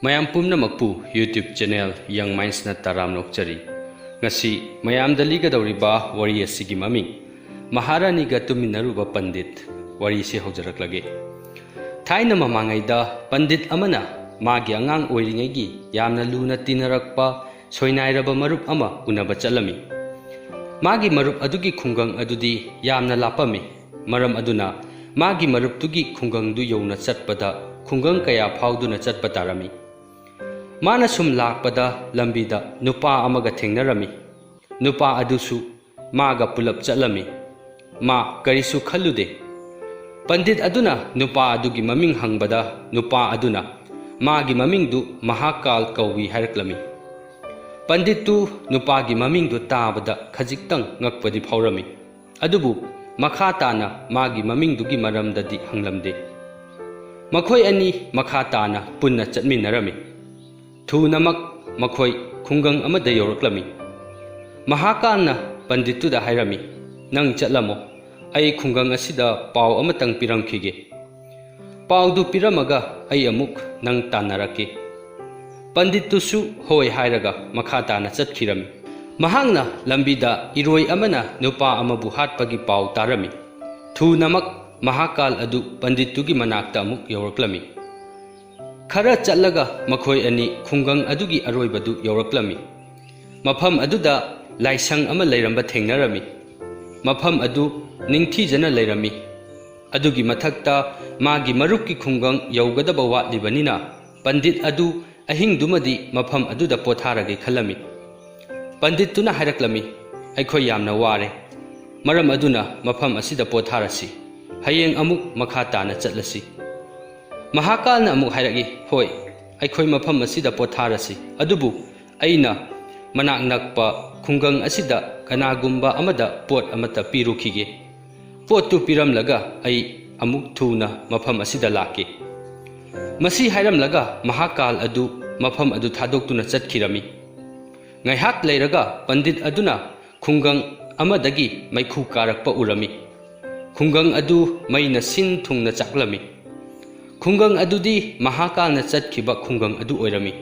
ꯃꯌꯥꯝ ꯄꯨꯝꯅꯃꯛꯄꯨ YouTube channel Young Minds na taram nokchari. Ngasi mayam daligadawriba wari asigi maming Maharani ga tuminaruba pandit wari si hojaraklage. Thaina mamangayda pandit amana magi angang oiringaygi yamna luna tinarakpa soinairaba marup ama unaba chalami. Magi marup adugi khungang adudi yamna lapami. Maram aduna magi marup tugi khungang du yawna chatpada khungang kaya phawduna chatpatarami. Mana sum lakpada lambida nupa amaga thengnarami. Nupa adusu maga pulap chalami. Ma karisu khalude. Pandit aduna nupa adugi maming hangbada nupa aduna magi maming du Mahakal kawi haraklami. Pandit tu nupa gi maming du tabada khajiktang ngakpadi phawrami. Adubu makhatana magi maming du gi maramdadi hanglamde. Makhoi ani makhatana punna chatminarami. Thunamak makhoi khungang amada yoraklami. Mahakalna panditu da hairami. Nang chatlamo ay khungang asida paw amatang piramkhige. Paw du piramaga ay amuk nang tanarake. Panditu su hoy hairaga makhatana chatkhirami. Mahangna lambida iroi amana nupa amabu hatpagi paw tarami. Thunamak Mahakal adu panditugi manakta amuk yoraklami. Khara chatlaga makhoi ani khungang adugi aroibadu yoraklami. Mafam aduda laisang ama leiramba thengnarami. Mafam adu ningthijana leirami. Adugi mathakta magi marupki khungang yaugadaba watlibanina pandit adu ahingdumadi mafam aduda potharage khalami. Pandit tuna haraklami aikhoi yamna ware. Maram aduna mafam asida potharasi. Hayeng amuk makhatana chatlasi. Mahakal na amuk hairagi hoi aikhoi mafam asida potharasi. Adubu aina manak nakpa khungang asida kanagumba amada pot amata pirukhige. Pot tu piramlaga ai amuk thuna mafam asida lake. Masi hairamlaga Mahakal adu mafam adu thadoktuna chatkirami. Ngaihak leiraga pandit aduna khungang amadagi maikhu karakpa urami. Khungang adu maina sin thungna chaklami. Khungang adudi Mahakal na chatkhiba khungang adu oirami.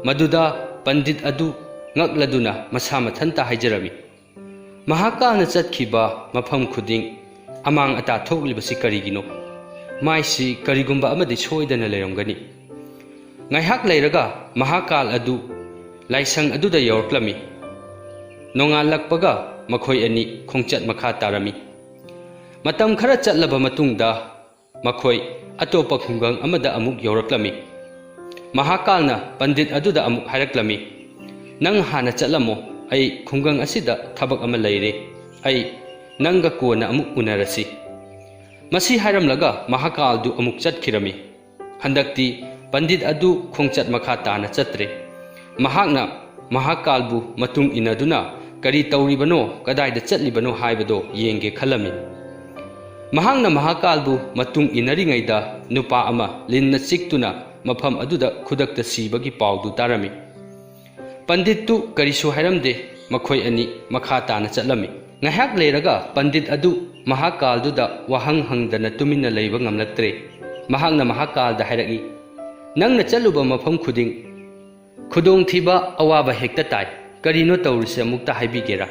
Maduda pandit adu ngakladuna masa mathanta haijarami. Mahakal na chatkhiba mafam khuding amang ata thoklibasi karigino. Maisi karigumba amadi soidana leiramgani. Ngaihak leiraga Mahakal adu laisang aduda yorklami. Nongalakpaga makhoi ani khongchat makha tarami. Matam khara chatlaba matungda makhoi atopa khungang amada amuk yoraklami. Mahakalna pandit aduda amuk haraklami. Nang hana chatlamo ay khungang asida thabak ama leire. Ay nangga kona amuk unarasi. Masi haramlaga Mahakal du amuk chatkirami. Handakti pandit adu khongchat makha tana chatre. Mahakna Mahakal bu matung inaduna kari tauribano kadaida chatlibano haibado yenge khalami. Mahangna Mahakal bu matung inaringayda nupa ama linna siktuna mafam aduda khudakta sibagi pawdu tarami. Pandit tu karisu hairamde makhoi ani makhatana chatlami. Ngahak leiraga pandit adu Mahakal duda wahang hangdana tumina leiba ngamlaktre. Mahangna Mahakal da hairagi. Nangna chaluba mafam khuding khudong thiba awaba hekta tai karino tawrisi amukta haibigera.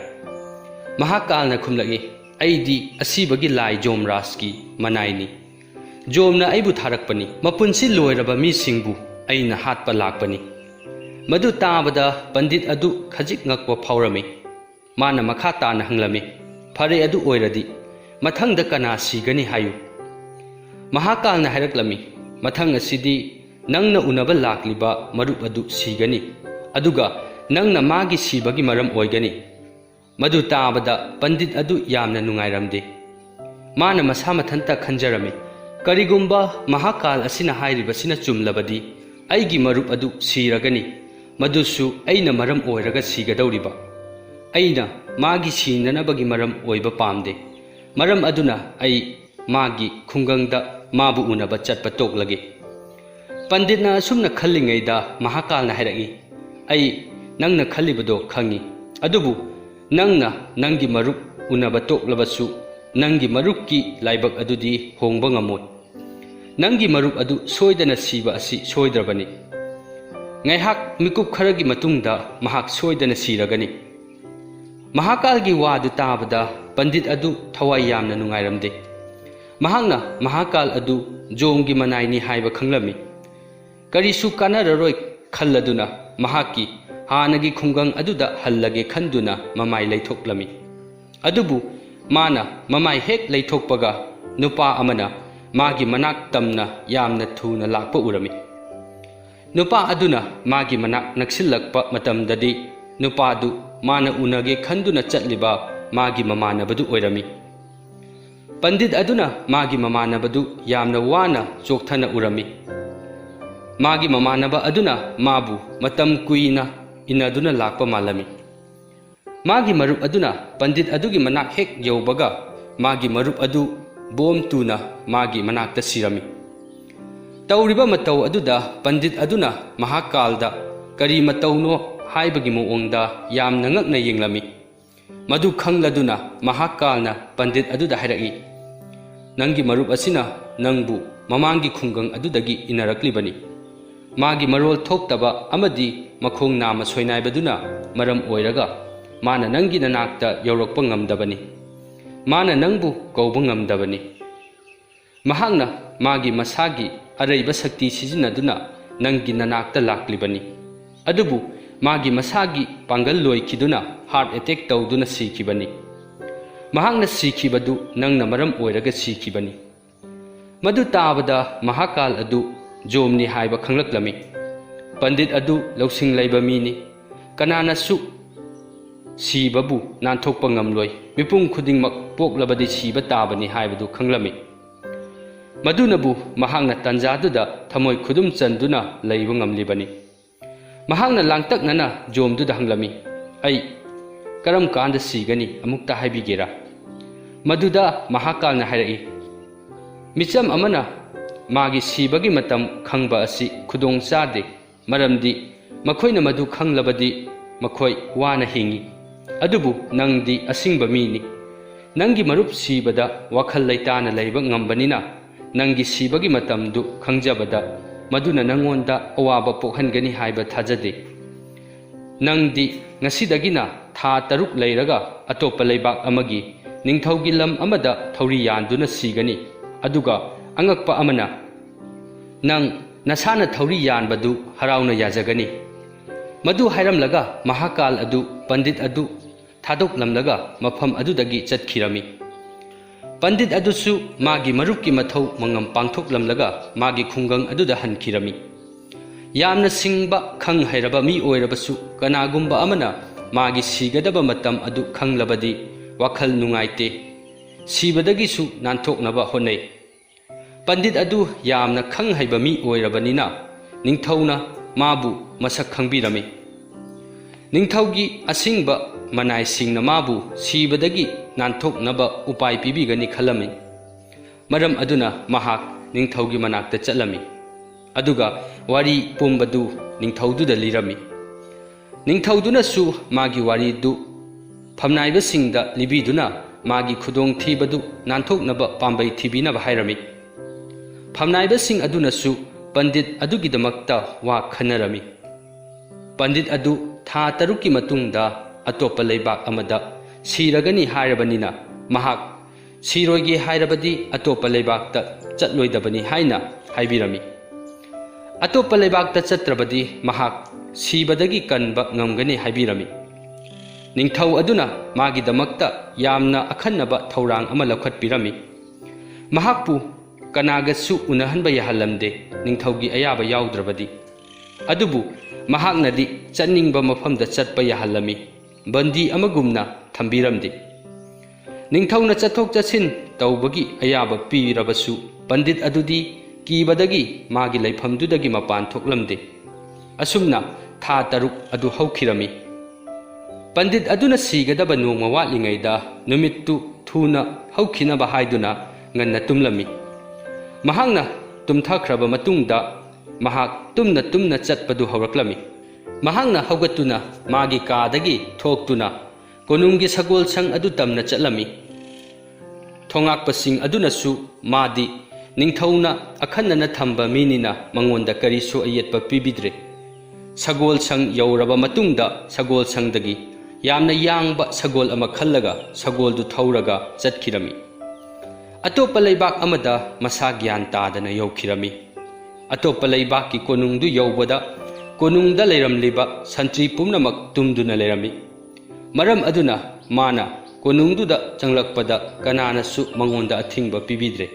Mahakal na khumlagi. Aidi asibagi lai Jomraski manaini. Jomna aibu tharakpani. Mapunsi loiraba mi singbu aina hatpa lakpani. Madu tabada pandit adu khajik ngakwa phawrami. Mana makhata na hanglami. Phare adu oiradi. Mathangda kana sigani hayu. Mahakal na haraklami. Mathang asidi nangna unaba lakliba marup adu sigani. Aduga nangna magi sibagi maram oigani. Madu tabada pandit adu yamna nungairamde. Mana masa mathanta khanjarami. Karigumba Mahakal asina hairibasina chumlabadi aigi marup adu siragani. Madusu aina maram oiraga sigadawriba. Aina magi sinanabagi maram oiba pamde. Maram aduna ai magi khungangda mabu unaba chatpa toklage. Pandit na asumna khallingaida Mahakal na hairagi. Ai nangna khallibado khangi. Adubu nangna nangi marup unaba toklabasu nangi marupki laibak adudi hongba ngamoi. Nangi marup adu soidana siba asi soidrabani. ngaihak mikup kharagi matungda mahak soidana siragani. Mahakalgi wadu tabada pandit adu thawai yamna nungairamde. Mahakna mahakal adu jomgi manaini haiba khanglami. Karisu kanararoi khalladuna mahaki hanagi khungang aduda hallage khanduna mamai leithoklami. Adubu mana mamai hek leithokpaga nupa amana magi manak tamna yamna thuna lakpa urami. Nupa aduna magi manak naksilakpa matamdadi nupa adu mana unage khanduna chatliba magi mamanabadu oirami. Pandit aduna magi mamanabadu yamna wana chokthana urami. Magi mamanaba aduna mabu matam kuina inaduna lakpa malami. Magi marup aduna pandit adugi manak hek yaubaga magi marup adu bom tuna magi manakta sirami. Tauriba matau aduda pandit aduna mahakalda kari matauno haibagi moongda yamna ngakna yenglami. Madu khangladuna mahakalna pandit aduda hairaki. Nangi marup asina nangbu mamangi khungang adudagi inaraklibani. Magi marol thoktaba amadi makhong nama soinaibaduna maram oiraga mana nangi nanakta yaurokpa ngamdabani. Mana nangbu kauba ngamdabani. Mahakna magi masagi araiba sakti sizinaduna nangi nanakta laklibani. Adubu magi masagi pangal loikiduna heart attack tawduna sikibani. Mahakna sikibadu nangna maram oiraga sikibani. Madu tabada mahakal adu jomni haiba khanglaklami. Pandit adu lausing laiba mini kanana su sibabu nanthokpa ngamloi mipung khudingmak poklabadi siba tabani haibadu khanglami. Madunabu mahakna tanjaduda thamoi khudum chanduna leiba ngamlibani. Mahakna langtaknana jomduda hanglami. Ai karam kanda sigani amukta haibigera. Maduda mahakalna hairai. Micham amana magi sibagi matam khangba asi khudong chade maramdi makhoina madu khanglabadi makhoi wana hingi. Adubu nangdi asingba mini. Nangi marup sibada wakhal laitana leiba ngambanina nangi sibagi matamdu khangjabada maduna nangonda awaba pokhangani haiba thajade. Nangdi ngasidagina tha taruk leiraga atopa leibak amagi ningthaugi lam amada thauri yanduna sigani. Aduga angakpa amana nang nasana thauri yanbadu harauna yajagani. Madu hairamlaga mahakal adu pandit adu thadok lamlaga mafam adudagi chatkirami. Pandit adusu magi marupki mathau mangam pangthok lamlaga magi khungang aduda hankirami. Yamna singba khang hairaba mi oirabasu kanagumba amana magi sigadaba matam adu khanglabadi wakhal nungaite sibadagi su nanthoknaba honai. Pandit adu yamna khang haiba mi oirabanina ningthauna mabu masak khangbirami. Ningthaugi asingba manai singna mabu sibadagi nanthoknaba upai pibigani khalami. Maram aduna mahak ningthaugi manakta chatlami. Aduga wari pumbadu ningthaududa lirami. Ningthauduna su magi wari du phamnaiba singda libiduna magi khudong thibadu nanthoknaba pambai thibinaba hairami. Phamnaiba sing aduna su pandit adugidamakta wa khanarami. Pandit adu tha taruki matungda atopa leibak amada siragani hairabanina mahak siroigi hairabadi atopa leibakta chatloidabani haina haibirami. Atopa leibakta chatrabadi mahak sibadagi kanba ngamgani haibirami. Ningthau aduna magidamakta yamna akhannaba thaurang ama lakhatpirami. Mahakpu kanagasu unahanba yahalamde ningthaugi ayaba yaudrabadi. Adubu mahaknadi chatningba mafamda chatpa yahalami. Bandi amagumna thambiramdi. Ningthauna chathok chatsin tawbagi ayaba pirabasu pandit adudi kibadagi magi laifamdudagi mapan thoklamde. Asumna tha taruk adu haukhirami. Pandit aduna sigadaba nongma watlingaida numittu thuna haukhinaba haiduna nganna tumlami. Mahakna tumthakhraba matungda mahak tumna chatpadu hawraklami. Mahakna haugatuna magi kadagi thoktuna konungi sagol sang adu tamna chatlami. Thongakpasing adunasu madi ningthauna akhannana thamba minina mangonda karisu ayetpa pibidre. Sagol sang yauraba matungda sagol sangdagi yamna yangba sagol ama khallaga sagol du thauraga chatkirami. Atopa leibak amada masa gyan tadana yaukhirami. Atopa leibak ki konungdu yaubada konungda leiramliba santri pumnamak tumduna leirami. Maram aduna mana konungduda changlakpada kananasu mangonda athingba pibidre.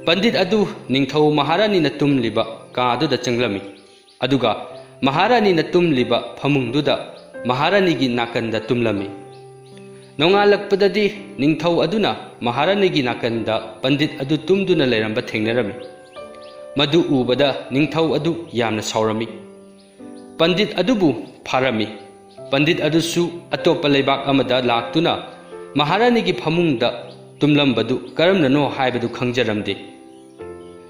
Pandit adu ningthau maharani na tumliba kaaduda changlami. Aduga maharani na tumliba phamungduda maharani gi nakanda tumlami. Nongalakpadadi ningthau aduna maharani gi nakanda pandit adu tumduna leiramba thengnarami. Madu ubada ningthau adu yamna saurami. Pandit adubu pharami. Pandit adusu atopa leibak amada laktuna maharani gi phamungda tumlambadu karamnano haibadu khangjaramde.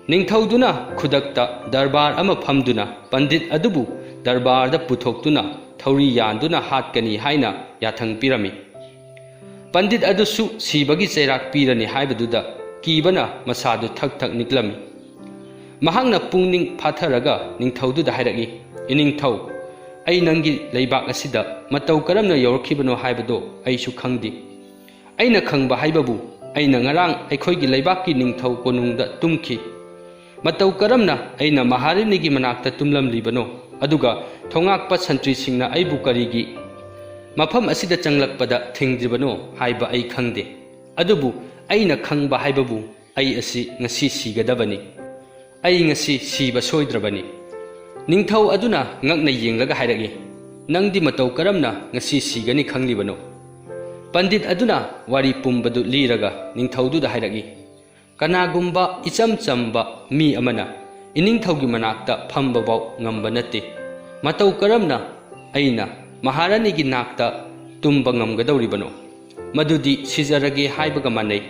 Ningthauduna khudakta darbar ama phamduna pandit adubu darbar da puthokduna thauri yanduna hatkani haina yathang pirami. Pandit adusu sibagi cheirak pirani haibaduda kibana masadu thak thak niklami. Mahangna pungning phatharaga ningthaududa hairagi iningthau ai nangi leibak asida matau karamna yorkhibano haibado aisu khangdi. Aina khangba haibabu aina ngarang aikhoigi leibakki ningthau konungda tumki. Matau karamna aina maharini gi manakta tumlam libano aduga thongakpa santri singna aibu karigi mafam asida changlakpada thingdribano haiba ai khangde. Adubu aina khangba haibabu ai asi ngasi sigadabani. Ai ngasi siba soidrabani. Ningthau aduna ngakna yenglaga hairagi nangdi matau karamna ngasi sigani khanglibano. Pandit aduna wari pumbadu liraga ningthaududa hairagi kanagumba icham chamba mi amana iningthaugi manakta phambabau ngamba nate matau karamna aina maharani gi nakta tumba ngamgadawribano madudi sijarage haibaga manai.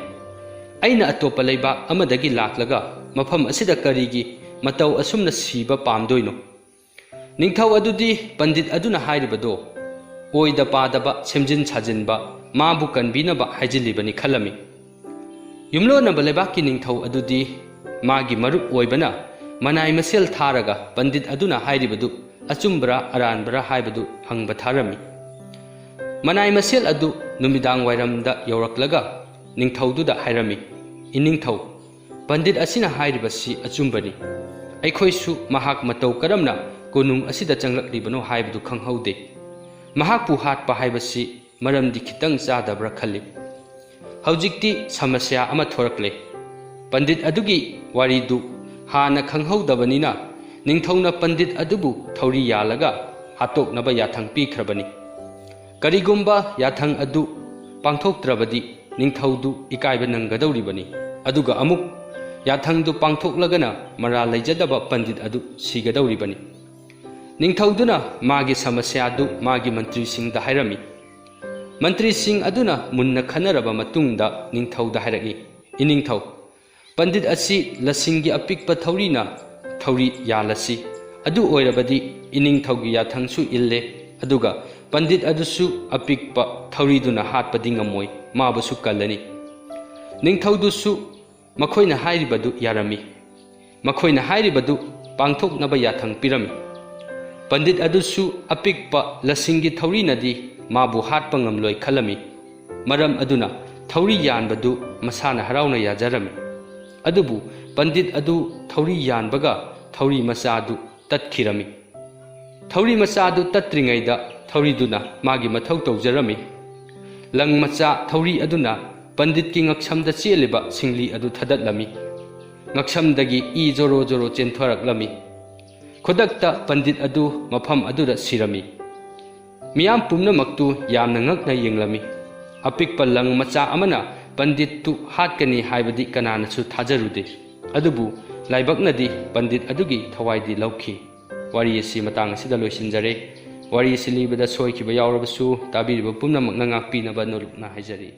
Aina atopa leibak amadagi laklaga mafam asida karigi matau asumna siba pamdoino. Ningthau adudi pandit aduna hairibado oida padaba semjin sajinba mabu kanbinaba haijilibani khalami. Yumlonaba leibakki ningthau adudi magi marup oibana manai masel tharaga pandit aduna hairibadu achumbra aranbra haibadu hangba tharami. Manai masel adu numidang wairamda yauraklaga ningthaududa hairami iningthau pandit asina hairibasi achumbani. Aikhoisu mahak matau karamna konung asida changlakribano haibadu khanghaude. Mahakpu hatpa haibasi maramdi khitang chadabra khalli. Haujikti samasya ama thorakle. Pandit adugi waridu hana khanghaudabani ningthauna pandit adubu thauri yalaga hatoknaba yathang pikhrabani. Karigumba yathang adu pangthoktrabadi ningthaudu ikaiba nanggadawribani. Aduga amuk yathangdu pangthoklagana mara leijadaba pandit adu sigadawribani. Ningthauduna magi samasyadu magi mantri singda hairami. Mantri sing aduna munna khanaraba matungda ningthauda hairagi iningthau pandit asi lasingi apikpa thaurina thauri yalasi adu oirabadi iningthaugi yathangsu ille aduga pandit adusu apikpa thauriduna hatpadi ngamoi mabusu kallani. Ningthaudusu makhoina hairibadu yarami. Makhoina hairibadu pangthoknaba yathang pirami. Pandit adusu apikpa lasingi thaurinadi mabu hatpa ngamloi khalami. Maram aduna thauri yanbadu masana harauna yajarami. Adubu pandit adu thauri yanbaga thauri masadu tatkhirami. Thauri masadu tatringaida thauriduna magi mathau tawjarami. Lang macha thauri aduna pandit ki ngaksamda cheliba singli adu thadatlami. Ngaksamdagi I joro joro chentharaklami. Khodakta pandit adu mafam adura sirami. Miyam pumnamaktu yamna ngakna yenglami. Apikpa lang macha amana pandit tu hatkani haibadi kananasu thajarude. Adubu laibaknadi pandit adugi thawaidi laukhi. Wari asi matang asida loisinjare. Wari asi libada soikiba yaurabasu tabiriba pumnamak ngakpinaba nolukna haijari.